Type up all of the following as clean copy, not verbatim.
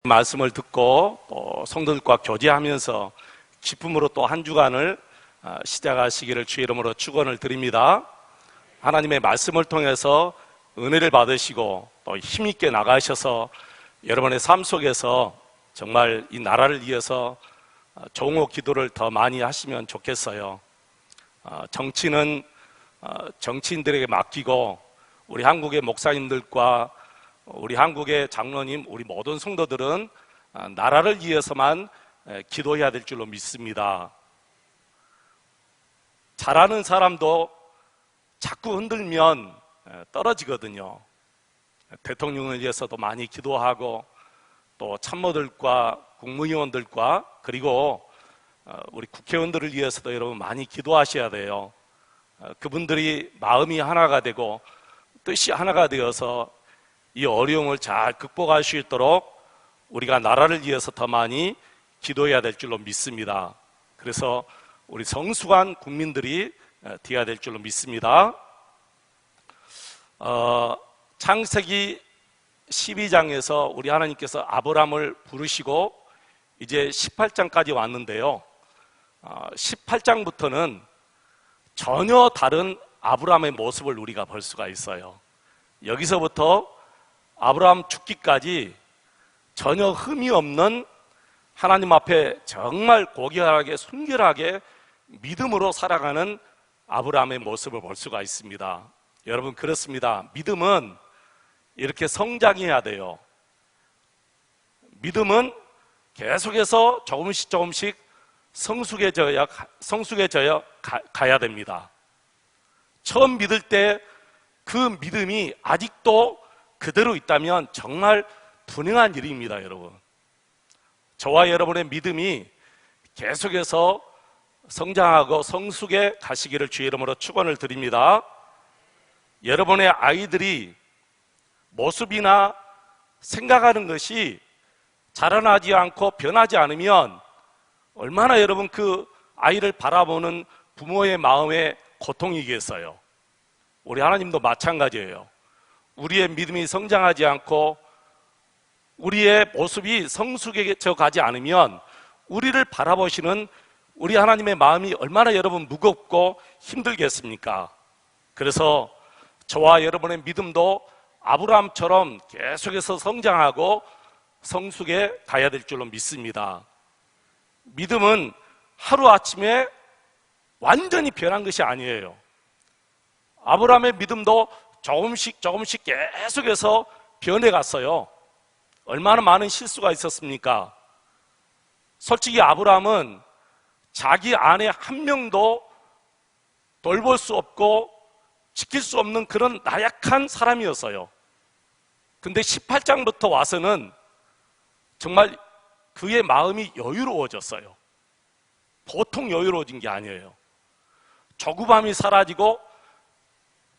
말씀을 듣고 또 성도들과 교제하면서 기쁨으로 또 한 주간을 시작하시기를 주의 이름으로 축원을 드립니다. 하나님의 말씀을 통해서 은혜를 받으시고 또 힘있게 나가셔서 여러분의 삶 속에서 정말 이 나라를 위해서 종호 기도를 더 많이 하시면 좋겠어요. 정치는 정치인들에게 맡기고 우리 한국의 목사님들과 우리 한국의 장로님, 우리 모든 성도들은 나라를 위해서만 기도해야 될 줄로 믿습니다. 잘하는 사람도 자꾸 흔들면 떨어지거든요. 대통령을 위해서도 많이 기도하고 또 참모들과 국무위원들과 그리고 우리 국회의원들을 위해서도 여러분 많이 기도하셔야 돼요. 그분들이 마음이 하나가 되고 뜻이 하나가 되어서 이 어려움을 잘 극복할 수 있도록 우리가 나라를 위해서 더 많이 기도해야 될 줄로 믿습니다. 그래서 우리 성숙한 국민들이 되어야 될 줄로 믿습니다. 창세기 12장에서 우리 하나님께서 아브라함을 부르시고 이제 18장까지 왔는데요. 18장부터는 전혀 다른 아브라함의 모습을 우리가 볼 수가 있어요. 여기서부터 아브라함 죽기까지 전혀 흠이 없는 하나님 앞에 정말 고귀하게 순결하게 믿음으로 살아가는 아브라함의 모습을 볼 수가 있습니다. 여러분, 그렇습니다. 믿음은 이렇게 성장해야 돼요. 믿음은 계속해서 조금씩 성숙해져야 가야 됩니다. 처음 믿을 때 그 믿음이 아직도 그대로 있다면 정말 분명한 일입니다, 여러분. 저와 여러분의 믿음이 계속해서 성장하고 성숙해 가시기를 주의 이름으로 축원을 드립니다. 여러분의 아이들이 모습이나 생각하는 것이 자라나지 않고 변하지 않으면 얼마나 여러분 그 아이를 바라보는 부모의 마음에 고통이겠어요. 우리 하나님도 마찬가지예요. 우리의 믿음이 성장하지 않고 우리의 모습이 성숙해져 가지 않으면 우리를 바라보시는 우리 하나님의 마음이 얼마나 여러분 무겁고 힘들겠습니까? 그래서 저와 여러분의 믿음도 아브라함처럼 계속해서 성장하고 성숙해 가야 될 줄로 믿습니다. 믿음은 하루아침에 완전히 변한 것이 아니에요. 아브라함의 믿음도 조금씩 계속해서 변해갔어요. 얼마나 많은 실수가 있었습니까? 솔직히 아브라함은 자기 아내 한 명도 돌볼 수 없고 지킬 수 없는 그런 나약한 사람이었어요. 근데 18장부터 와서는 정말 그의 마음이 여유로워졌어요. 보통 여유로워진 게 아니에요. 조급함이 사라지고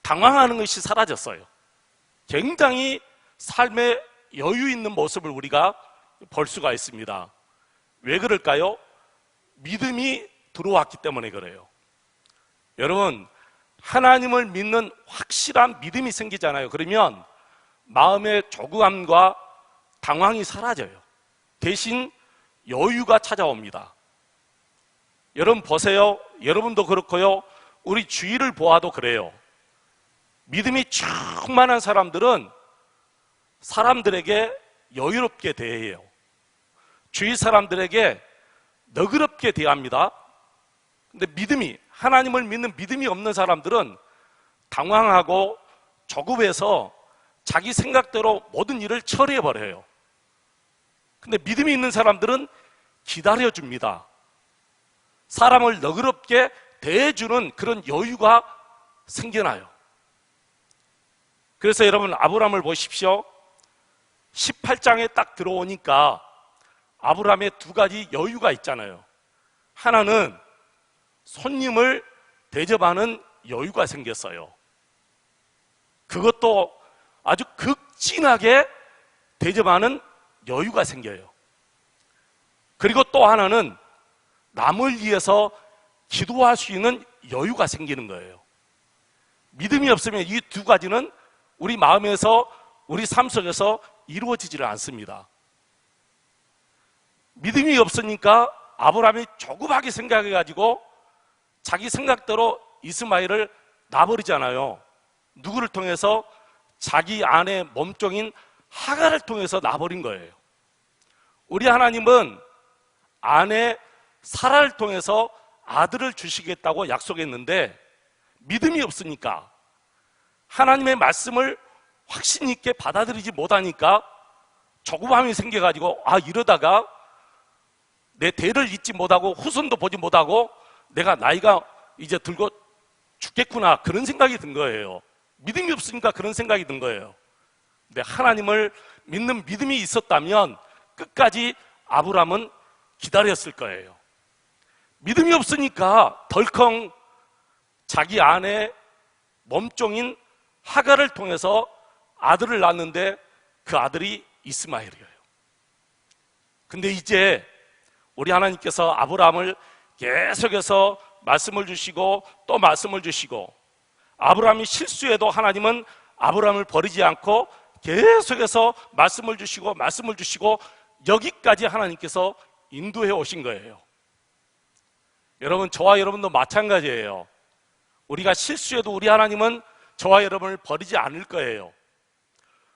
당황하는 것이 사라졌어요. 굉장히 삶의 여유 있는 모습을 우리가 볼 수가 있습니다. 왜 그럴까요? 믿음이 들어왔기 때문에 그래요. 여러분, 하나님을 믿는 확실한 믿음이 생기잖아요. 그러면 마음의 조급함과 당황이 사라져요. 대신 여유가 찾아옵니다. 여러분 보세요. 여러분도 그렇고요. 우리 주위를 보아도 그래요. 믿음이 충만한 사람들은 사람들에게 여유롭게 대해요. 주위 사람들에게 너그럽게 대합니다. 근데 하나님을 믿는 믿음이 없는 사람들은 당황하고 조급해서 자기 생각대로 모든 일을 처리해버려요. 근데 믿음이 있는 사람들은 기다려줍니다. 사람을 너그럽게 대해주는 그런 여유가 생겨나요. 그래서 여러분 아브라함을 보십시오. 18장에 딱 들어오니까 아브라함의 두 가지 여유가 있잖아요. 하나는 손님을 대접하는 여유가 생겼어요. 그것도 아주 극진하게 대접하는 여유가 생겨요. 그리고 또 하나는 남을 위해서 기도할 수 있는 여유가 생기는 거예요. 믿음이 없으면 이 두 가지는 우리 마음에서 우리 삶 속에서 이루어지지를 않습니다. 믿음이 없으니까 아브라함이 조급하게 생각해가지고 자기 생각대로 이스마엘을 놔버리잖아요. 누구를 통해서? 자기 아내 몸종인 하갈을 통해서 놔버린 거예요. 우리 하나님은 아내 사라를 통해서 아들을 주시겠다고 약속했는데 믿음이 없으니까, 하나님의 말씀을 확신 있게 받아들이지 못하니까 조급함이 생겨가지고 이러다가 내 대를 잇지 못하고 후손도 보지 못하고 내가 나이가 이제 들고 죽겠구나, 그런 생각이 든 거예요. 믿음이 없으니까 그런 생각이 든 거예요. 근데 하나님을 믿는 믿음이 있었다면 끝까지 아브라함은 기다렸을 거예요. 믿음이 없으니까 덜컹 자기 아내 몸종인 하갈을 통해서 아들을 낳았는데 그 아들이 이스마엘이에요. 근데 이제 우리 하나님께서 아브라함을 계속해서 말씀을 주시고 또 말씀을 주시고, 아브라함이 실수해도 하나님은 아브라함을 버리지 않고 계속해서 말씀을 주시고 말씀을 주시고 여기까지 하나님께서 인도해 오신 거예요. 여러분, 저와 여러분도 마찬가지예요. 우리가 실수해도 우리 하나님은 저와 여러분을 버리지 않을 거예요.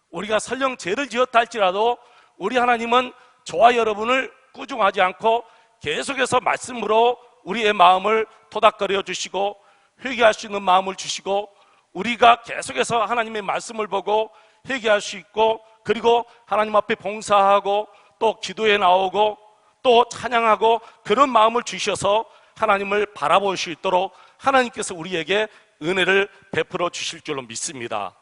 우리가 설령 죄를 지었다 할지라도 우리 하나님은 저와 여러분을 꾸중하지 않고 계속해서 말씀으로 우리의 마음을 토닥거려 주시고 회개할 수 있는 마음을 주시고, 우리가 계속해서 하나님의 말씀을 보고 회개할 수 있고, 그리고 하나님 앞에 봉사하고 또 기도에 나오고 또 찬양하고, 그런 마음을 주셔서 하나님을 바라볼 수 있도록 하나님께서 우리에게 은혜를 베풀어 주실 줄로 믿습니다.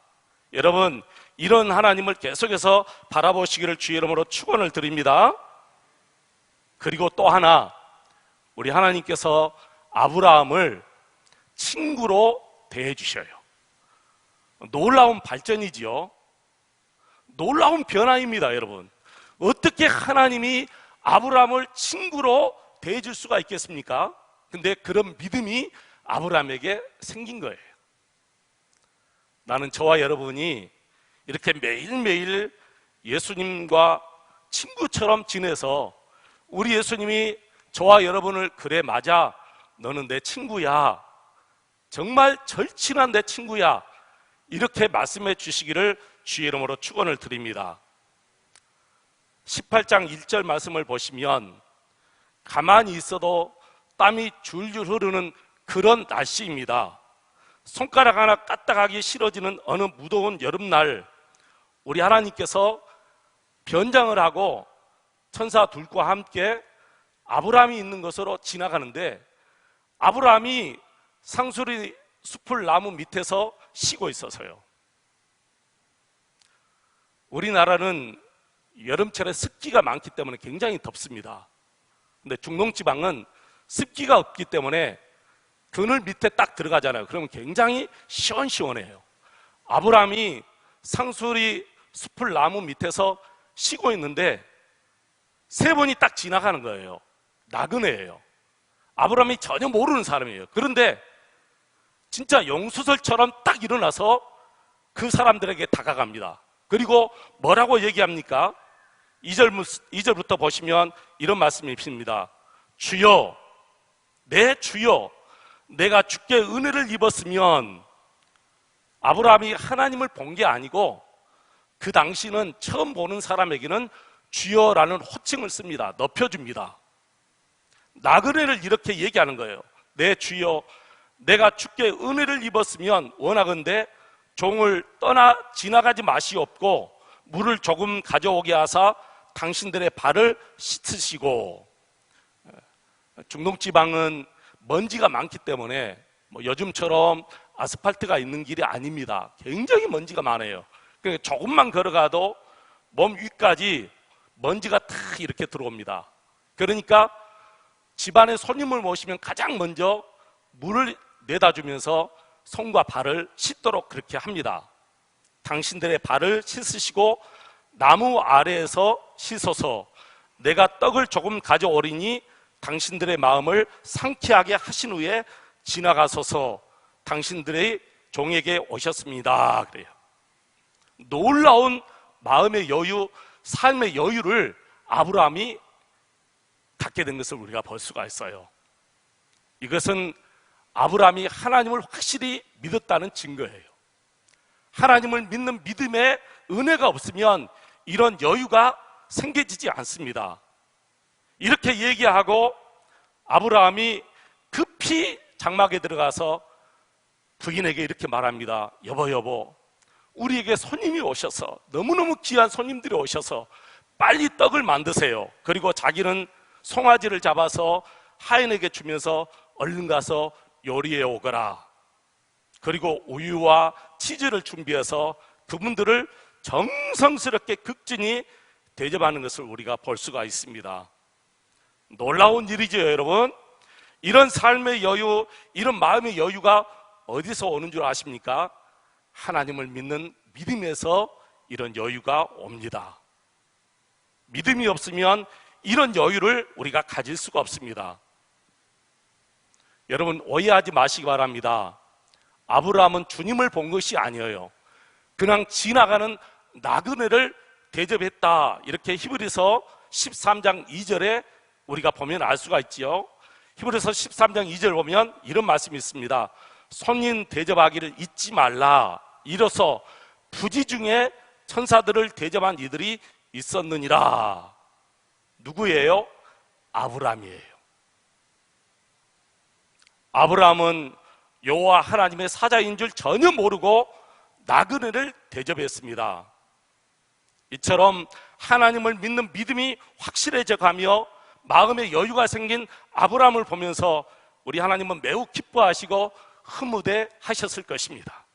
여러분, 이런 하나님을 계속해서 바라보시기를 주의 이름으로 축원을 드립니다. 그리고 또 하나, 우리 하나님께서 아브라함을 친구로 대해 주셔요. 놀라운 발전이지요. 놀라운 변화입니다. 여러분, 어떻게 하나님이 아브라함을 친구로 대해 줄 수가 있겠습니까? 근데 그런 믿음이 아브라함에게 생긴 거예요. 나는 저와 여러분이 이렇게 매일매일 예수님과 친구처럼 지내서 우리 예수님이 저와 여러분을 그래 맞아, 너는 내 친구야, 정말 절친한 내 친구야, 이렇게 말씀해 주시기를 주의 이름으로 축원을 드립니다. 18장 1절 말씀을 보시면 가만히 있어도 땀이 줄줄 흐르는 그런 날씨입니다. 손가락 하나 까딱하기 싫어지는 어느 무더운 여름날, 우리 하나님께서 변장을 하고 천사 둘과 함께 아브라함이 있는 곳으로 지나가는데, 아브라함이 상수리 숲을 나무 밑에서 쉬고 있어서요. 우리나라는 여름철에 습기가 많기 때문에 굉장히 덥습니다. 근데 중동지방은 습기가 없기 때문에 그늘 밑에 딱 들어가잖아요. 그러면 굉장히 시원시원해요. 아브라함이 상수리 숲을 나무 밑에서 쉬고 있는데 세 번이 딱 지나가는 거예요. 나그네예요. 아브라함이 전혀 모르는 사람이에요. 그런데 진짜 용수설처럼 딱 일어나서 그 사람들에게 다가갑니다. 그리고 뭐라고 얘기합니까? 2절부터 보시면 이런 말씀이 있습니다. 주여, 내 주여, 내가 주께 은혜를 입었으면. 아브라함이 하나님을 본 게 아니고 그 당시는 처음 보는 사람에게는 주여라는 호칭을 씁니다. 높여줍니다. 나그네를 이렇게 얘기하는 거예요. 내 주여, 내가 주께 은혜를 입었으면 원하건대 종을 떠나 지나가지 마시옵고 물을 조금 가져오게 하사 당신들의 발을 씻으시고. 중동지방은 먼지가 많기 때문에 요즘처럼 아스팔트가 있는 길이 아닙니다. 굉장히 먼지가 많아요. 그러니까 조금만 걸어가도 몸 위까지 먼지가 다 이렇게 들어옵니다. 그러니까 집안에 손님을 모시면 가장 먼저 물을 내다 주면서 손과 발을 씻도록 그렇게 합니다. 당신들의 발을 씻으시고 나무 아래에서 씻어서 내가 떡을 조금 가져오리니 당신들의 마음을 상쾌하게 하신 후에 지나가소서 당신들의 종에게 오셨습니다. 그래요. 놀라운 마음의 여유, 삶의 여유를 아브라함이 갖게 된 것을 우리가 볼 수가 있어요. 이것은 아브라함이 하나님을 확실히 믿었다는 증거예요. 하나님을 믿는 믿음의 은혜가 없으면 이런 여유가 생겨지지 않습니다. 이렇게 얘기하고 아브라함이 급히 장막에 들어가서 부인에게 이렇게 말합니다. 여보, 우리에게 손님이 오셔서, 너무너무 귀한 손님들이 오셔서 빨리 떡을 만드세요. 그리고 자기는 송아지를 잡아서 하인에게 주면서 얼른 가서 요리해 오거라. 그리고 우유와 치즈를 준비해서 그분들을 정성스럽게 극진히 대접하는 것을 우리가 볼 수가 있습니다. 놀라운 일이죠, 여러분. 이런 삶의 여유, 이런 마음의 여유가 어디서 오는 줄 아십니까? 하나님을 믿는 믿음에서 이런 여유가 옵니다. 믿음이 없으면 이런 여유를 우리가 가질 수가 없습니다. 여러분, 오해하지 마시기 바랍니다. 아브라함은 주님을 본 것이 아니에요. 그냥 지나가는 나그네를 대접했다. 이렇게 히브리서 13장 2절에 우리가 보면 알 수가 있지요. 히브리서 13장 2절 보면 이런 말씀이 있습니다. 손님 대접하기를 잊지 말라. 이로써 부지 중에 천사들을 대접한 이들이 있었느니라. 누구예요? 아브라함이에요. 아브라함은 여호와 하나님의 사자인 줄 전혀 모르고 나그네를 대접했습니다. 이처럼 하나님을 믿는 믿음이 확실해져 가며 마음의 여유가 생긴 아브라함을 보면서 우리 하나님은 매우 기뻐하시고 흐뭇해 하셨을 것입니다.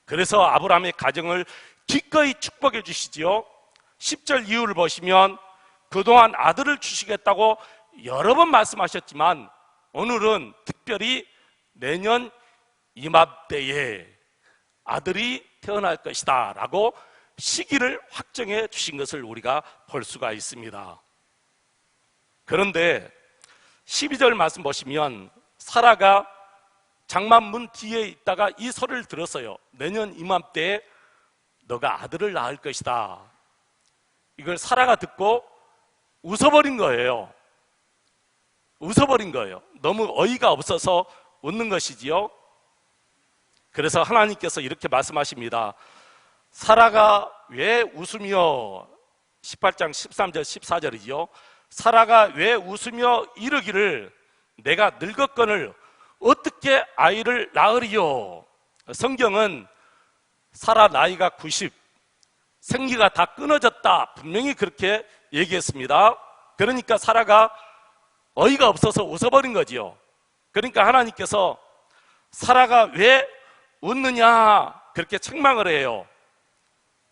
그래서 아브라함의 가정을 기꺼이 축복해 주시지요. 10절 이후를 보시면 그동안 아들을 주시겠다고 여러 번 말씀하셨지만 오늘은 특별히 내년 이맘때에 아들이 태어날 것이다 라고 시기를 확정해 주신 것을 우리가 볼 수가 있습니다. 그런데 12절 말씀 보시면 사라가 장막문 뒤에 있다가 이 소리를 들었어요. 내년 이맘때에 너가 아들을 낳을 것이다. 이걸 사라가 듣고 웃어버린 거예요. 웃어버린 거예요. 너무 어이가 없어서 웃는 것이지요. 그래서 하나님께서 이렇게 말씀하십니다. 사라가 왜 웃으며, 18장 13절 14절이지요. 사라가 왜 웃으며 이르기를 내가 늙었거늘 어떻게 아이를 낳으리요. 성경은 사라 나이가 90, 생기가 다 끊어졌다 분명히 그렇게 얘기했습니다. 그러니까 사라가 어이가 없어서 웃어버린 거지요. 그러니까 하나님께서 사라가 왜 웃느냐 그렇게 책망을 해요.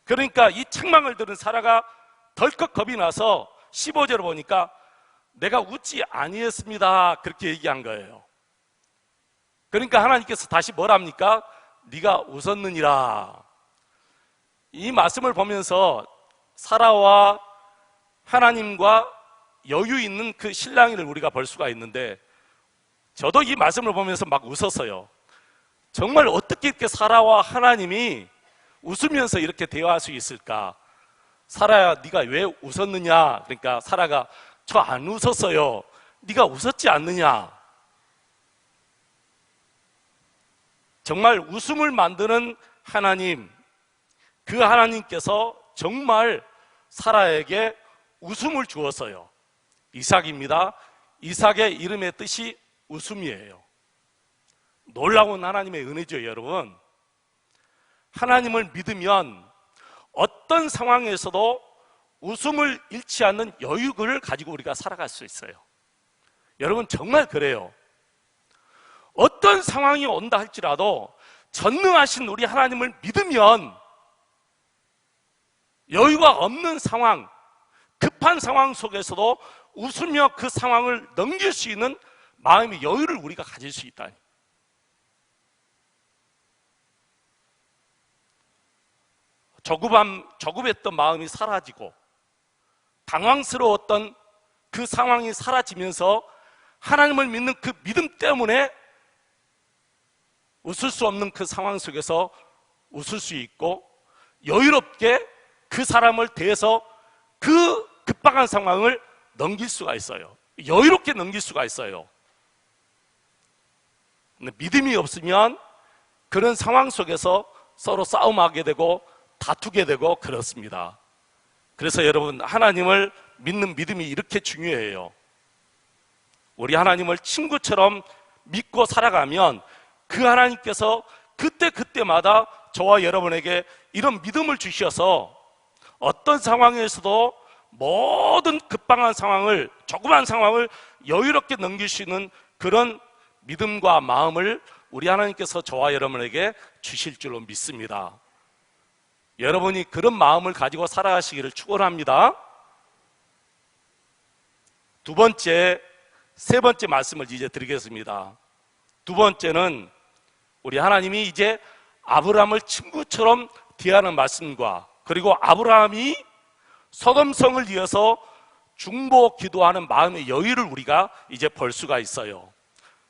그러니까 이 책망을 들은 사라가 덜컥 겁이 나서 15절을 보니까 내가 웃지 아니했습니다 그렇게 얘기한 거예요. 그러니까 하나님께서 다시 뭐랍니까? 네가 웃었느니라. 이 말씀을 보면서 사라와 하나님과 여유 있는 그 신랑이를 우리가 볼 수가 있는데 저도 이 말씀을 보면서 막 웃었어요. 정말 어떻게 이렇게 사라와 하나님이 웃으면서 이렇게 대화할 수 있을까? 사라야 네가 왜 웃었느냐? 그러니까 사라가 저 안 웃었어요. 네가 웃었지 않느냐? 정말 웃음을 만드는 하나님, 그 하나님께서 정말 사라에게 웃음을 주었어요. 이삭입니다. 이삭의 이름의 뜻이 웃음이에요. 놀라운 하나님의 은혜죠, 여러분. 하나님을 믿으면 어떤 상황에서도 웃음을 잃지 않는 여유를 가지고 우리가 살아갈 수 있어요. 여러분 정말 그래요. 어떤 상황이 온다 할지라도 전능하신 우리 하나님을 믿으면 여유가 없는 상황, 급한 상황 속에서도 웃으며 그 상황을 넘길 수 있는 마음의 여유를 우리가 가질 수 있다니. 조급했던 마음이 사라지고 당황스러웠던 그 상황이 사라지면서 하나님을 믿는 그 믿음 때문에 웃을 수 없는 그 상황 속에서 웃을 수 있고 여유롭게 그 사람을 대해서 그 급박한 상황을 넘길 수가 있어요. 여유롭게 넘길 수가 있어요. 근데 믿음이 없으면 그런 상황 속에서 서로 싸움하게 되고 다투게 되고 그렇습니다. 그래서 여러분, 하나님을 믿는 믿음이 이렇게 중요해요. 우리 하나님을 친구처럼 믿고 살아가면 그 하나님께서 그때마다 저와 여러분에게 이런 믿음을 주셔서 어떤 상황에서도 모든 급박한 상황을, 조그만 상황을 여유롭게 넘길 수 있는 그런 믿음과 마음을 우리 하나님께서 저와 여러분에게 주실 줄로 믿습니다. 여러분이 그런 마음을 가지고 살아가시기를 축원합니다. 두 번째, 세 번째 말씀을 이제 드리겠습니다. 두 번째는 우리 하나님이 이제 아브라함을 친구처럼 대하는 말씀과, 그리고 아브라함이 소돔성을 위해서 중보 기도하는 마음의 여유를 우리가 이제 볼 수가 있어요.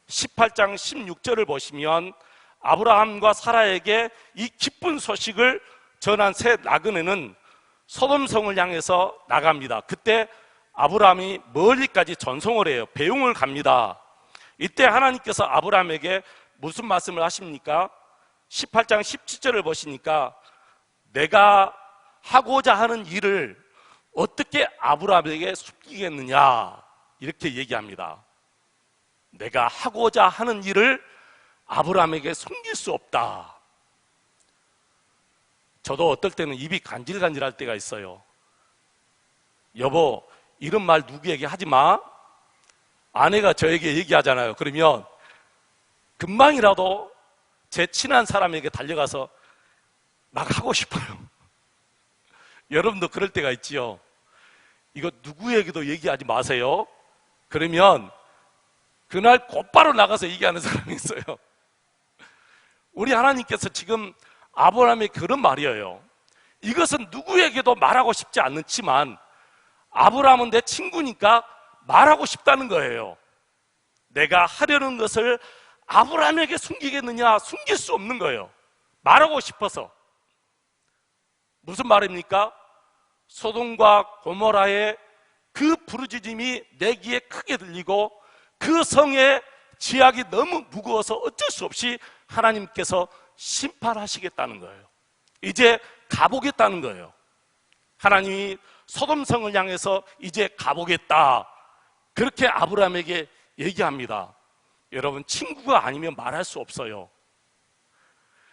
18장 16절을 보시면 아브라함과 사라에게 이 기쁜 소식을 전한 새 나그네는 소돔성을 향해서 나갑니다. 그때 아브라함이 멀리까지 전송을 해요. 배웅을 갑니다. 이때 하나님께서 아브라함에게 무슨 말씀을 하십니까? 18장 17절을 보시니까 내가 하고자 하는 일을 어떻게 아브라함에게 숨기겠느냐, 이렇게 얘기합니다. 내가 하고자 하는 일을 아브라함에게 숨길 수 없다. 저도 어떨 때는 입이 간질간질할 때가 있어요. 여보, 이런 말 누구에게 하지 마. 아내가 저에게 얘기하잖아요. 그러면 금방이라도 제 친한 사람에게 달려가서 막 하고 싶어요. 여러분도 그럴 때가 있지요. 이거 누구에게도 얘기하지 마세요. 그러면 그날 곧바로 나가서 얘기하는 사람이 있어요. 우리 하나님께서 지금 아브라함의 그런 말이에요. 이것은 누구에게도 말하고 싶지 않지만 아브라함은 내 친구니까 말하고 싶다는 거예요. 내가 하려는 것을 아브라함에게 숨기겠느냐? 숨길 수 없는 거예요. 말하고 싶어서. 무슨 말입니까? 소돔과 고모라의 그 부르짖음이 내 귀에 크게 들리고 그 성의 지약이 너무 무거워서 어쩔 수 없이 하나님께서 심판하시겠다는 거예요. 이제 가보겠다는 거예요. 하나님이 소돔성을 향해서 이제 가보겠다, 그렇게 아브라함에게 얘기합니다. 여러분, 친구가 아니면 말할 수 없어요.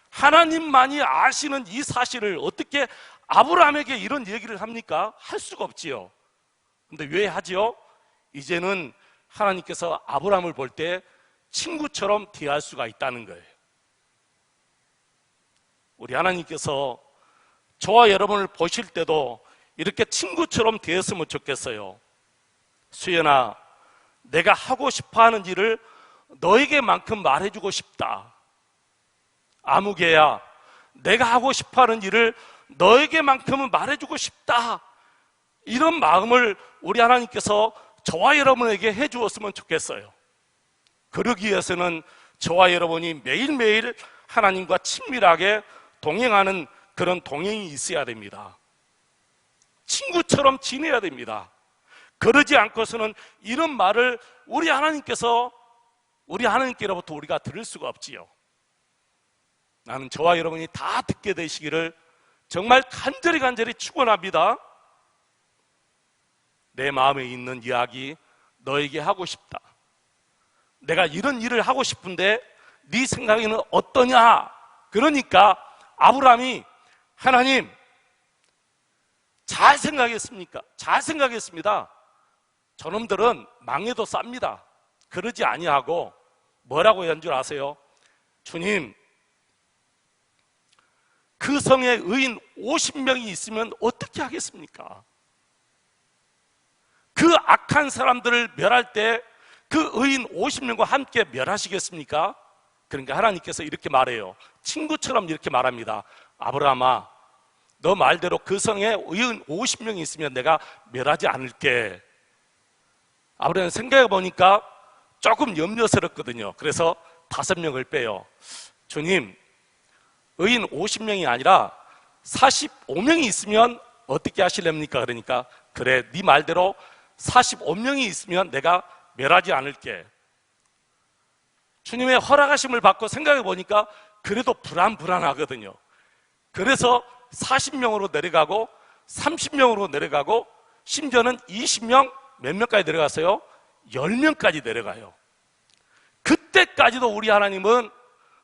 하나님만이 아시는 이 사실을 어떻게 아브라함에게 이런 얘기를 합니까? 할 수가 없지요. 근데 왜 하지요? 이제는 하나님께서 아브라함을 볼 때 친구처럼 대할 수가 있다는 거예요. 우리 하나님께서 저와 여러분을 보실 때도 이렇게 친구처럼 대했으면 좋겠어요. 수연아, 내가 하고 싶어하는 일을 너에게만큼 말해주고 싶다. 아무개야, 내가 하고 싶어하는 일을 너에게만큼은 말해주고 싶다. 이런 마음을 우리 하나님께서 저와 여러분에게 해주었으면 좋겠어요. 그러기 위해서는 저와 여러분이 매일매일 하나님과 친밀하게 동행하는 그런 동행이 있어야 됩니다. 친구처럼 지내야 됩니다. 그러지 않고서는 이런 말을 우리 하나님께로부터 우리가 들을 수가 없지요. 나는 저와 여러분이 다 듣게 되시기를 정말 간절히 축원합니다. 내 마음에 있는 이야기 너에게 하고 싶다. 내가 이런 일을 하고 싶은데 네 생각에는 어떠냐? 그러니까 아브라함이 하나님, 잘 생각했습니까? 잘 생각했습니다. 저놈들은 망해도 쌉니다. 그러지 아니하고 뭐라고 한 줄 아세요? 주님, 그 성에 의인 50명이 있으면 어떻게 하겠습니까? 그 악한 사람들을 멸할 때 그 의인 50명과 함께 멸하시겠습니까? 그러니까 하나님께서 이렇게 말해요. 친구처럼 이렇게 말합니다. 아브라함아, 너 말대로 그 성에 의인 50명이 있으면 내가 멸하지 않을게. 아브라함 생각해 보니까 조금 염려스럽거든요. 그래서 5명을 빼요. 주님, 의인 50명이 아니라 45명이 있으면 어떻게 하실랍니까? 그러니까 그래, 네 말대로 45명이 있으면 내가 멸하지 않을게. 주님의 허락하심을 받고 생각해 보니까 그래도 불안하거든요. 그래서 40명으로 내려가고 30명으로 내려가고 심지어는 20명 몇 명까지 내려갔어요? 10명까지 내려가요. 그때까지도 우리 하나님은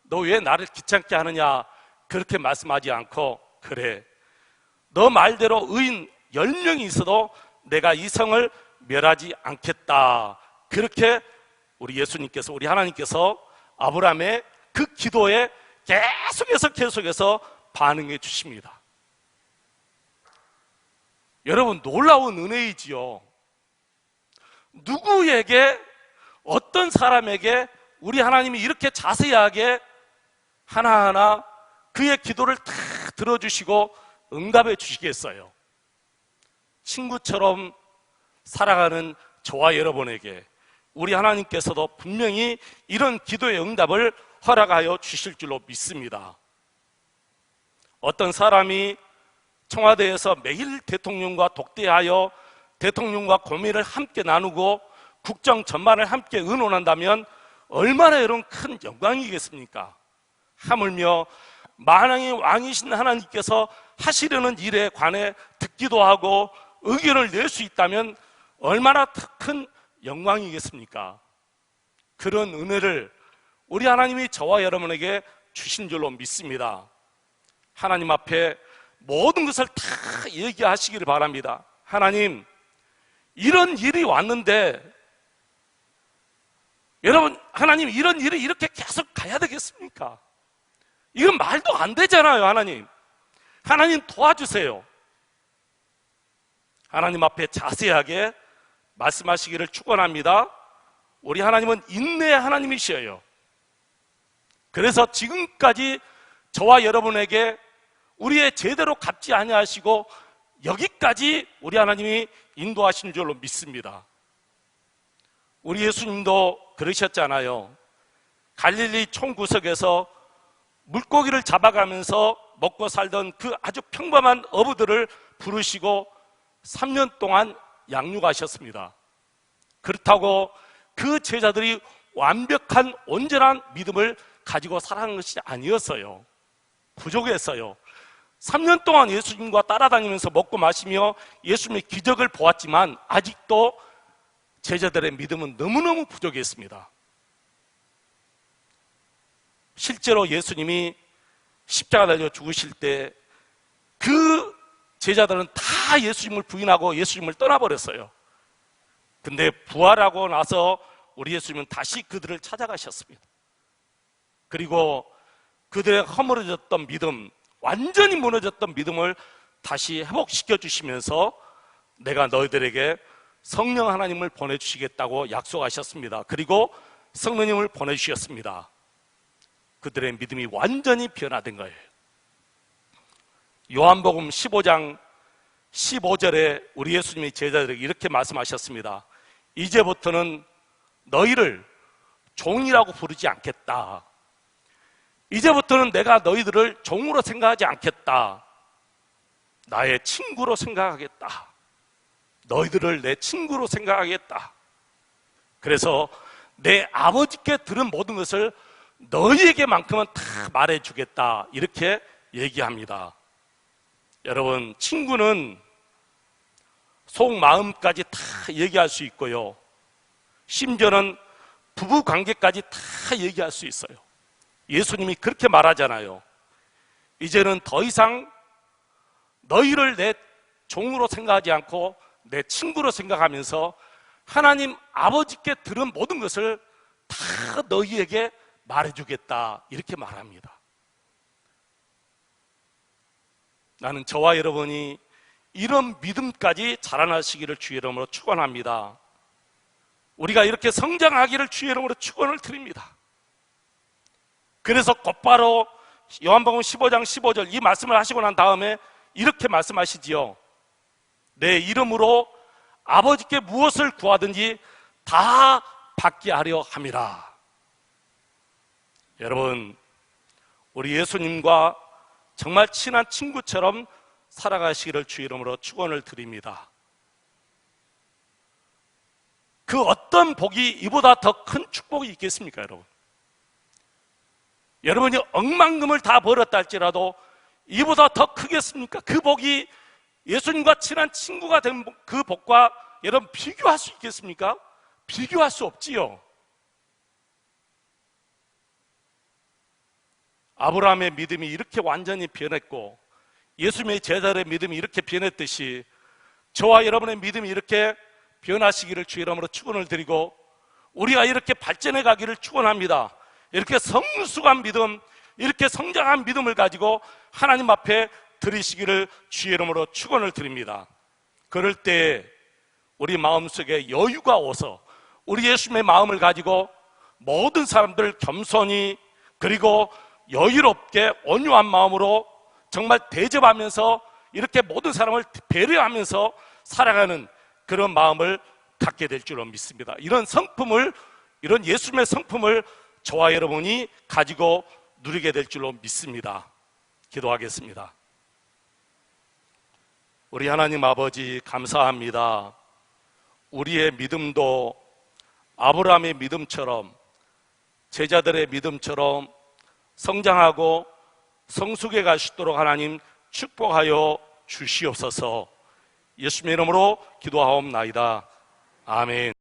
너 왜 나를 귀찮게 하느냐 그렇게 말씀하지 않고, 그래, 너 말대로 의인 10명이 있어도 내가 이 성을 멸하지 않겠다. 그렇게 우리 예수님께서, 우리 하나님께서 아브라함의 그 기도에 계속해서 반응해 주십니다. 여러분, 놀라운 은혜이지요. 누구에게, 어떤 사람에게 우리 하나님이 이렇게 자세하게 하나하나 그의 기도를 다 들어주시고 응답해 주시겠어요? 친구처럼 살아가는 저와 여러분에게 우리 하나님께서도 분명히 이런 기도의 응답을 허락하여 주실 줄로 믿습니다. 어떤 사람이 청와대에서 매일 대통령과 독대하여 대통령과 고민을 함께 나누고 국정 전반을 함께 의논한다면 얼마나 여러분 큰 영광이겠습니까? 하물며 만왕의 왕이신 하나님께서 하시려는 일에 관해 듣기도 하고 의견을 낼 수 있다면 얼마나 큰 영광이겠습니까? 그런 은혜를 우리 하나님이 저와 여러분에게 주신 줄로 믿습니다. 하나님 앞에 모든 것을 다 얘기하시기를 바랍니다. 하나님, 이런 일이 왔는데 여러분, 하나님, 이런 일이 이렇게 계속 가야 되겠습니까? 이건 말도 안 되잖아요. 하나님, 하나님 도와주세요. 하나님 앞에 자세하게 말씀하시기를 축원합니다. 우리 하나님은 인내의 하나님이시에요. 그래서 지금까지 저와 여러분에게 우리의 제대로 갚지 아니하시고 여기까지 우리 하나님이 인도하신 줄로 믿습니다. 우리 예수님도 그러셨잖아요. 갈릴리 총구석에서 물고기를 잡아가면서 먹고 살던 그 아주 평범한 어부들을 부르시고 3년 동안 양육하셨습니다. 그렇다고 그 제자들이 완벽한 온전한 믿음을 가지고 살아가는 것이 아니었어요. 부족했어요. 3년 동안 예수님과 따라다니면서 먹고 마시며 예수님의 기적을 보았지만 아직도 제자들의 믿음은 너무너무 부족했습니다. 실제로 예수님이 십자가 달려 죽으실 때 그 제자들은 다 예수님을 부인하고 예수님을 떠나버렸어요. 근데 부활하고 나서 우리 예수님은 다시 그들을 찾아가셨습니다. 그리고 그들의 허물어졌던 믿음, 완전히 무너졌던 믿음을 다시 회복시켜 주시면서 내가 너희들에게 성령 하나님을 보내주시겠다고 약속하셨습니다. 그리고 성령님을 보내주셨습니다. 그들의 믿음이 완전히 변화된 거예요. 요한복음 15장 15절에 우리 예수님이 제자들에게 이렇게 말씀하셨습니다. 이제부터는 너희를 종이라고 부르지 않겠다. 이제부터는 내가 너희들을 종으로 생각하지 않겠다. 나의 친구로 생각하겠다. 너희들을 내 친구로 생각하겠다. 그래서 내 아버지께 들은 모든 것을 너희에게만큼은 다 말해주겠다. 이렇게 얘기합니다. 여러분, 친구는 속마음까지 다 얘기할 수 있고요. 심지어는 부부 관계까지 다 얘기할 수 있어요. 예수님이 그렇게 말하잖아요. 이제는 더 이상 너희를 내 종으로 생각하지 않고 내 친구로 생각하면서 하나님 아버지께 들은 모든 것을 다 너희에게 말해주겠다. 이렇게 말합니다. 나는 저와 여러분이 이런 믿음까지 자라나시기를 주의 이름으로 축원합니다. 우리가 이렇게 성장하기를 주의 이름으로 축원을 드립니다. 그래서 곧바로 요한복음 15장 15절 이 말씀을 하시고 난 다음에 이렇게 말씀하시지요. 내 이름으로 아버지께 무엇을 구하든지 다 받게 하려 함이라. 여러분, 우리 예수님과 정말 친한 친구처럼 살아가시기를 주의 이름으로 축원을 드립니다. 그 어떤 복이 이보다 더 큰 축복이 있겠습니까, 여러분? 여러분이 억만금을 다 벌었다 할지라도 이보다 더 크겠습니까? 그 복이 예수님과 친한 친구가 된 그 복과 여러분 비교할 수 있겠습니까? 비교할 수 없지요. 아브라함의 믿음이 이렇게 완전히 변했고 예수님의 제자들의 믿음이 이렇게 변했듯이 저와 여러분의 믿음이 이렇게 변하시기를 주의 이름으로 축원을 드리고 우리가 이렇게 발전해 가기를 축원합니다. 이렇게 성숙한 믿음, 이렇게 성장한 믿음을 가지고 하나님 앞에 드리시기를 주의 이름으로 축원을 드립니다. 그럴 때 우리 마음속에 여유가 오서 우리 예수님의 마음을 가지고 모든 사람들 겸손히 그리고 여유롭게 온유한 마음으로 정말 대접하면서 이렇게 모든 사람을 배려하면서 살아가는 그런 마음을 갖게 될 줄로 믿습니다. 이런 성품을, 이런 예수님의 성품을 저와 여러분이 가지고 누리게 될 줄로 믿습니다. 기도하겠습니다. 우리 하나님 아버지 감사합니다. 우리의 믿음도 아브라함의 믿음처럼 제자들의 믿음처럼 성장하고 성숙해 가시도록 하나님 축복하여 주시옵소서. 예수님의 이름으로 기도하옵나이다. 아멘.